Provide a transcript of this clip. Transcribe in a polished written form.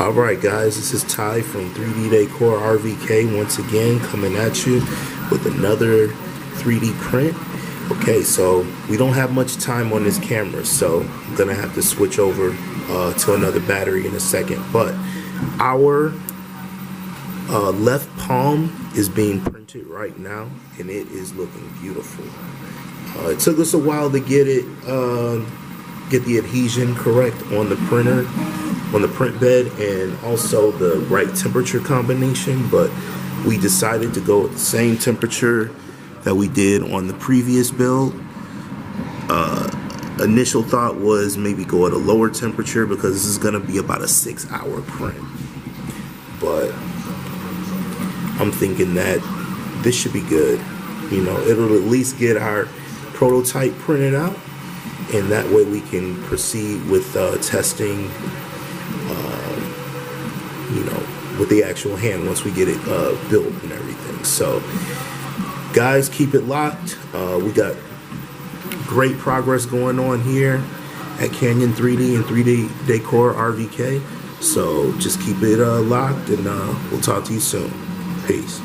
Alright guys, this is Ty from 3D Decor RVK once again coming at you with another 3D print. Okay, so we don't have much time on this camera, so I'm gonna have to switch over to another battery in a second. But our left palm is being printed right now and it is looking beautiful. It took us a while to get the adhesion correct on the printer, on the print bed, and also the right temperature combination, but we decided to go with the same temperature that we did on the previous build. Initial thought was maybe go at a lower temperature because this is going to be about a 6-hour print, but I'm thinking that this should be good. You know, it'll at least get our prototype printed out, and that way we can proceed with testing, you know, with the actual hand once we get it built and everything. So guys, keep it locked. We got great progress going on here at Canyon 3D and 3D Decor RVK. So just keep it locked, and we'll talk to you soon. Peace.